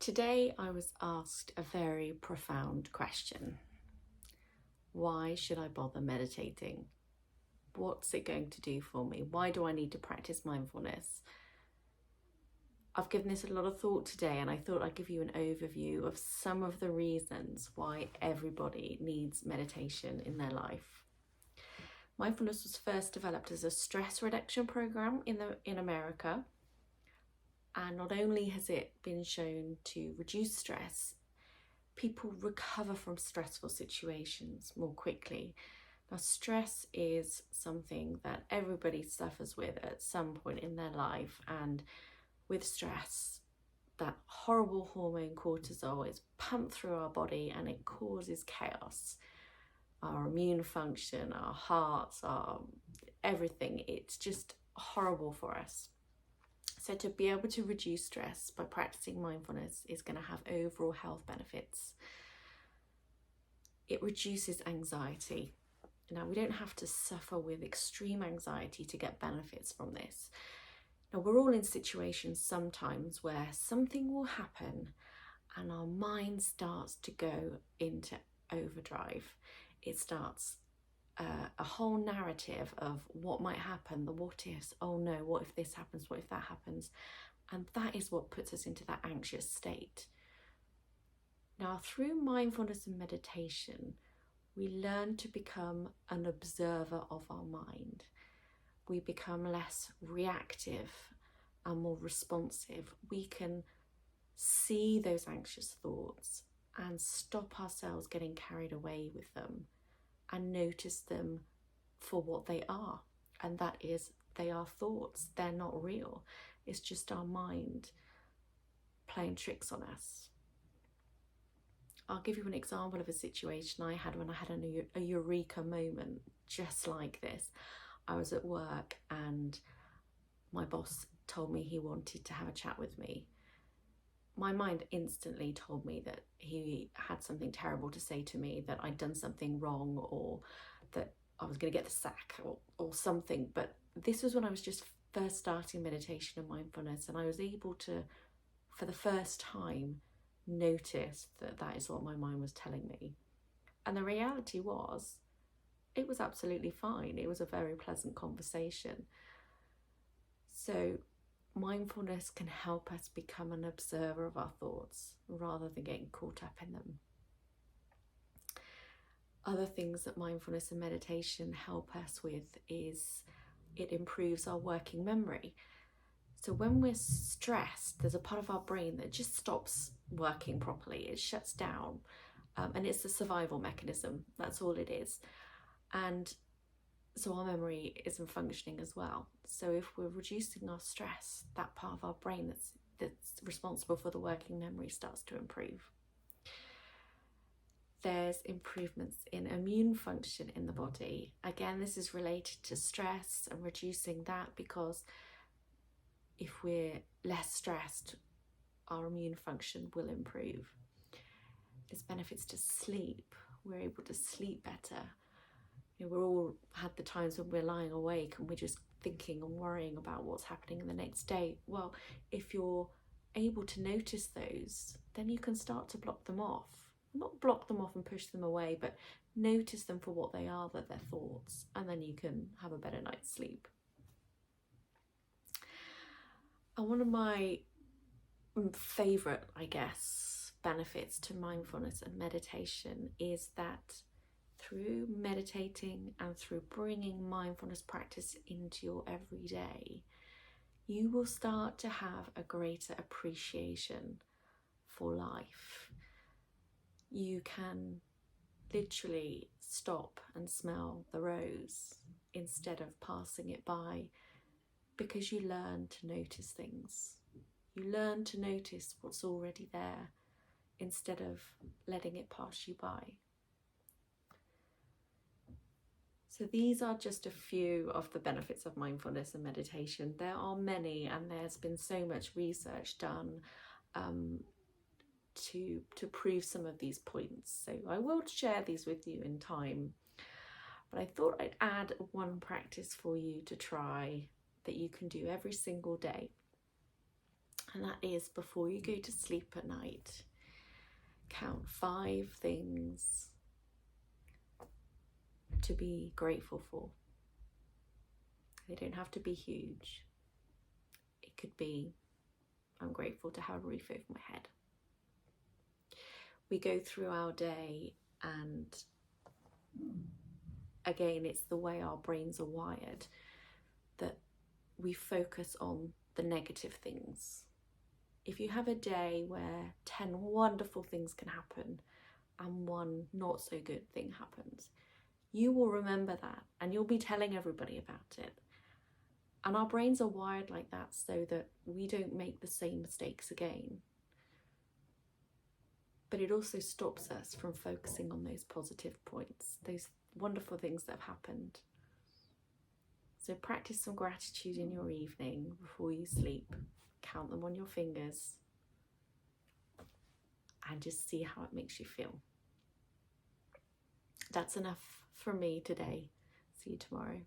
Today I was asked a very profound question. Why should I bother meditating? What's it going to do for me? Why do I need to practice mindfulness? I've given this a lot of thought today, and I thought I'd give you an overview of some of the reasons why everybody needs meditation in their life. Mindfulness was first developed as a stress reduction program in America. And not only has it been shown to reduce stress, people recover from stressful situations more quickly. Now, stress is something that everybody suffers with at some point in their life, and with stress, that horrible hormone cortisol is pumped through our body and it causes chaos. Our immune function, our hearts, our everything, it's just horrible for us. So to be able to reduce stress by practicing mindfulness is going to have overall health benefits. It reduces anxiety. Now, we don't have to suffer with extreme anxiety to get benefits from this. Now, we're all in situations sometimes where something will happen and our mind starts to go into overdrive. It starts a whole narrative of what might happen, the what ifs. Oh no, what if this happens, what if that happens? And that is what puts us into that anxious state. Now, through mindfulness and meditation, we learn to become an observer of our mind. We become less reactive and more responsive. We can see those anxious thoughts and stop ourselves getting carried away with them, and notice them for what they are. And that is, they are thoughts. They're not real. It's just our mind playing tricks on us. I'll give you an example of a situation I had when I had a eureka moment just like this. I was at work and my boss told me he wanted to have a chat with me. My mind instantly told me that he had something terrible to say to me, that I'd done something wrong, or that I was going to get the sack or something. But this was when I was just first starting meditation and mindfulness, and I was able to, for the first time, notice that that is what my mind was telling me. And the reality was, it was absolutely fine. It was a very pleasant conversation. So mindfulness can help us become an observer of our thoughts rather than getting caught up in them. Other things that mindfulness and meditation help us with is it improves our working memory. So when we're stressed, there's a part of our brain that just stops working properly. It shuts down, and it's a survival mechanism. That's all it is. And so our memory isn't functioning as well. So if we're reducing our stress, that part of our brain that's responsible for the working memory starts to improve. There's improvements in immune function in the body. Again, this is related to stress and reducing that, because if we're less stressed, our immune function will improve. There's benefits to sleep. We're able to sleep better. We've all had the times when we're lying awake and we're just thinking and worrying about what's happening in the next day. Well, if you're able to notice those, then you can start to block them off. Not block them off and push them away, but notice them for what they are, that they're thoughts, and then you can have a better night's sleep. And one of my favourite, benefits to mindfulness and meditation is that through meditating and through bringing mindfulness practice into your everyday, you will start to have a greater appreciation for life. You can literally stop and smell the rose instead of passing it by, because you learn to notice things. You learn to notice what's already there instead of letting it pass you by. So these are just a few of the benefits of mindfulness and meditation. There are many, and there's been so much research done to prove some of these points. So I will share these with you in time. But I thought I'd add one practice for you to try that you can do every single day. And that is, before you go to sleep at night, count 5 things to be grateful for. They don't have to be huge. It could be, I'm grateful to have a roof over my head. We go through our day, and again, it's the way our brains are wired that we focus on the negative things. If you have a day where 10 wonderful things can happen and 1 not so good thing happens, you will remember that and you'll be telling everybody about it. And our brains are wired like that so that we don't make the same mistakes again. But it also stops us from focusing on those positive points, those wonderful things that have happened. So practice some gratitude in your evening before you sleep. Count them on your fingers and just see how it makes you feel. That's enough from me today. See you tomorrow.